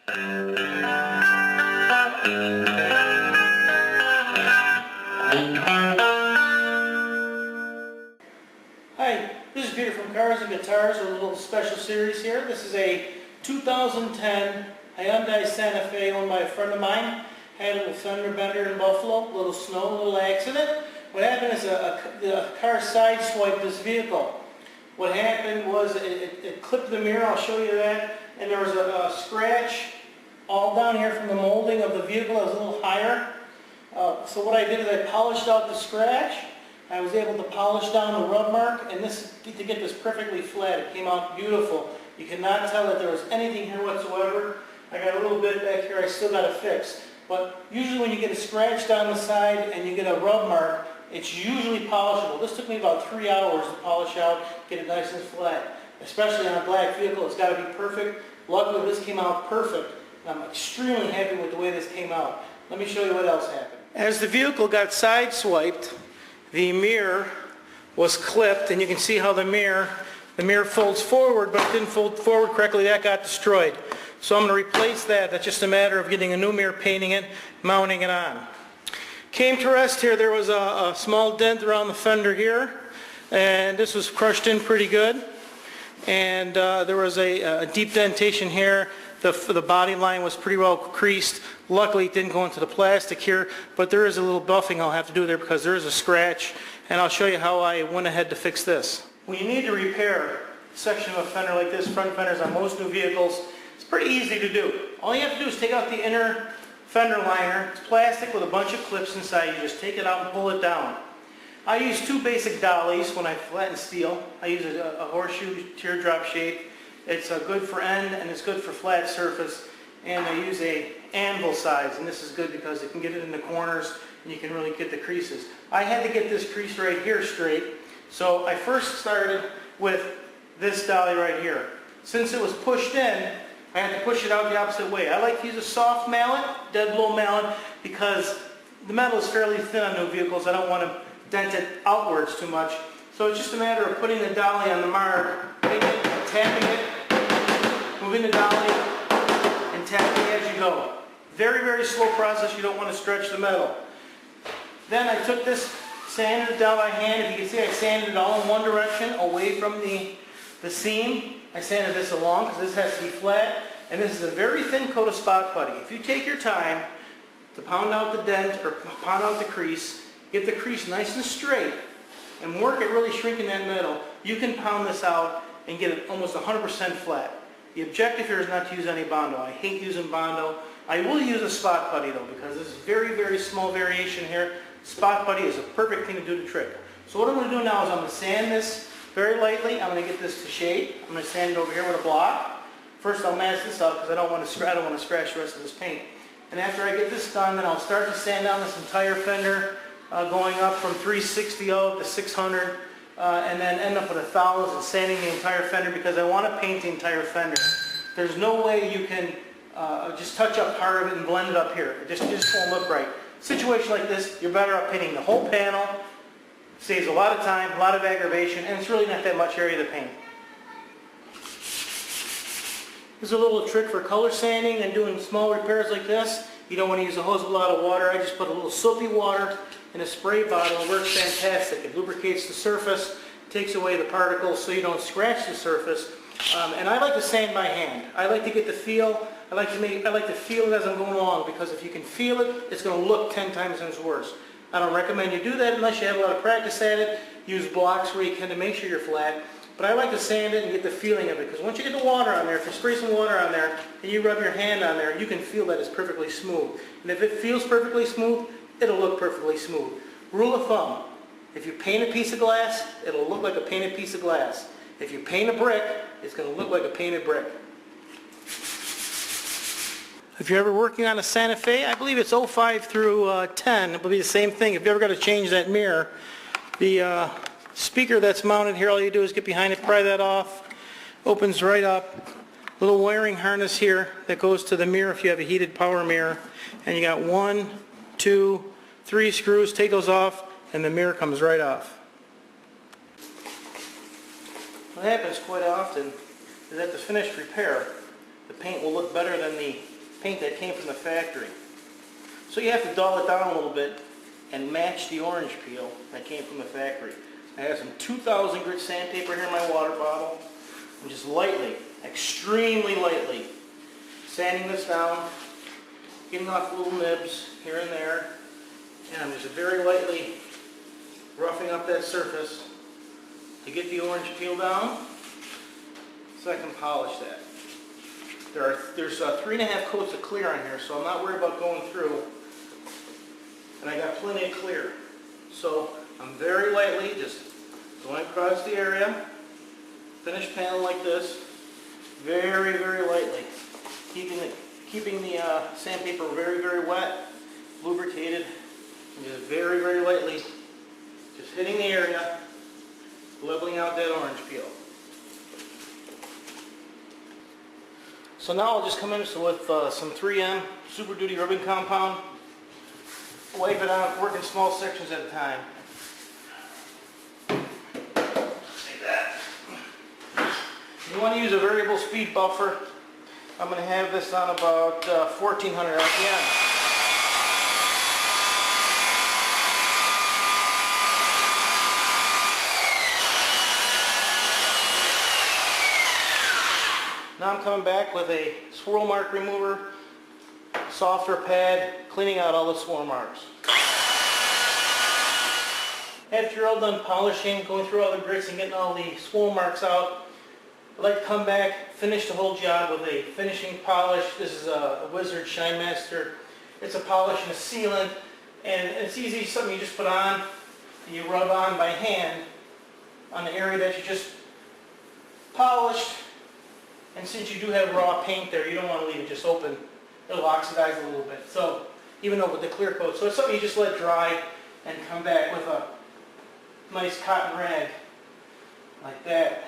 Hi, this is Peter from Cars and Guitars with a little special series here. This is a 2010 Hyundai Santa Fe owned by a friend of mine. Had a little fender bender in Buffalo, a little snow, a little accident. What happened is the car sideswiped this vehicle. What happened was it clipped the mirror, I'll show you that, and there was a scratch all down here from the molding of the vehicle. It was a little higher. So what I did is I polished out the scratch. I was able to polish down the rub mark, and this to get this perfectly flat. It came out beautiful. You cannot tell that there was anything here whatsoever. I got a little bit back here I still got to fix. But usually when you get a scratch down the side and you get a rub mark, it's usually polishable. This took me about 3 hours to polish out, get it nice and flat. Especially on a black vehicle, it's got to be perfect. Luckily this came out perfect. And I'm extremely happy with the way this came out. Let me show you what else happened. As the vehicle got sideswiped, the mirror was clipped, and you can see how the mirror folds forward, but it didn't fold forward correctly. That got destroyed. So I'm going to replace that. That's just a matter of getting a new mirror, painting it, mounting it on. Came to rest here. There was a small dent around the fender here, and this was crushed in pretty good. And there was a deep dentation here. The body line was pretty well creased. Luckily it didn't go into the plastic here, but there is a little buffing I'll have to do there because there is a scratch, and I'll show you how I went ahead to fix this. When you need to repair a section of a fender like this, front fenders on most new vehicles, it's pretty easy to do. All you have to do is take out the inner fender liner. It's plastic with a bunch of clips inside. You just take it out and pull it down. I use two basic dollies when I flatten steel. I use a horseshoe teardrop shape. It's good for end and it's good for flat surface. And I use a anvil size, and this is good because it can get it in the corners and you can really get the creases. I had to get this crease right here straight, so I first started with this dolly right here. Since it was pushed in, I had to push it out the opposite way. I like to use a soft mallet, dead blow mallet, because the metal is fairly thin on new vehicles. I don't want to dent it outwards too much. So it's just a matter of putting the dolly on the mark, tapping it, moving the dolly, and tapping as you go. Very, very slow process. You don't want to stretch the metal. Then I took this, sanded it down by hand. If you can see, I sanded it all in one direction, away from the seam. I sanded this along because this has to be flat. And this is a very thin coat of spot putty. If you take your time to pound out the dent or pound out the crease, get the crease nice and straight, and work at really shrinking that metal, you can pound this out and get it almost 100% flat. The objective here is not to use any Bondo. I hate using Bondo. I will use a spot putty though, because this is very, very small variation here. Spot putty is a perfect thing to do the trick. So what I'm going to do now is I'm going to sand this very lightly. I'm going to get this to shape. I'm going to sand it over here with a block. First I'll mask this up because I don't want to scratch the rest of this paint. And after I get this done, then I'll start to sand down this entire fender, going up from 360 out to 600, and then end up with 1,000, sanding the entire fender because I want to paint the entire fender. There's no way you can just touch up part of it and blend it up here. It just won't look right. Situation like this, you're better off painting the whole panel. Saves a lot of time, a lot of aggravation, and it's really not that much area to paint. Here's a little trick for color sanding and doing small repairs like this. You don't want to use a hose with a lot of water. I just put a little soapy water in a spray bottle. It works fantastic. It lubricates the surface, takes away the particles so you don't scratch the surface. And I like to sand by hand. I like to get the feel. I like to feel it as I'm going along, because if you can feel it, it's going to look 10 times worse. I don't recommend you do that unless you have a lot of practice at it. Use blocks where you can to make sure you're flat. But I like to sand it and get the feeling of it, because once you get the water on there, if you spray some water on there and you rub your hand on there, you can feel that it's perfectly smooth. And if it feels perfectly smooth, it'll look perfectly smooth. Rule of thumb, if you paint a piece of glass, it'll look like a painted piece of glass. If you paint a brick, it's going to look like a painted brick. If you're ever working on a Santa Fe, I believe it's 05 through 10, it will be the same thing. If you ever got to change that mirror, the speaker that's mounted here, all you do is get behind it, pry that off, opens right up. Little wiring harness here that goes to the mirror if you have a heated power mirror. And you got 1, 2, 3 screws, take those off, and the mirror comes right off. What happens quite often is that the finished repair, the paint will look better than the paint that came from the factory. So you have to dull it down a little bit and match the orange peel that came from the factory. I have some 2000 grit sandpaper here in my water bottle. I'm just lightly, extremely lightly, sanding this down, getting off little nibs here and there, and I'm just very lightly roughing up that surface to get the orange peel down so I can polish that. There's 3.5 coats of clear on here, so I'm not worried about going through, and I got plenty of clear. So I'm very lightly just going across the area, finished panel like this, very, very lightly, keeping the sandpaper very, very wet, lubricated, and just very, very lightly, just hitting the area, leveling out that orange peel. So now I'll just come in with some 3M Super Duty rubbing compound, wipe it out, work in small sections at a time. Like that. You want to use a variable speed buffer. I'm going to have this on about 1400 RPM. Now I'm coming back with a swirl mark remover, softer pad, cleaning out all the swirl marks. After you're all done polishing, going through all the grits and getting all the swirl marks out, I'd like to come back, finish the whole job with a finishing polish. This is a Wizard Shine Master. It's a polish and a sealant, and it's easy, something you just put on, and you rub on by hand on the area that you just polished. And since you do have raw paint there, you don't want to leave it just open. It'll oxidize a little bit. So, even though with the clear coat. So it's something you just let dry and come back with a nice cotton rag like that.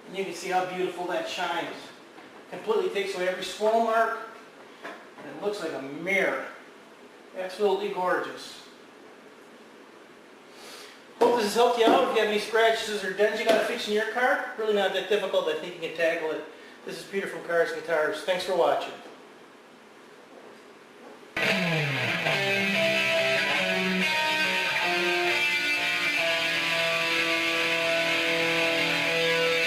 And you can see how beautiful that shines. Completely takes away every swirl mark. And it looks like a mirror. Absolutely gorgeous. Hope this has helped you out. If you have any scratches or dents you got to fix in your car, really not that difficult. I think you can tackle it. This is Peter from Cars and Guitars. Thanks for watching.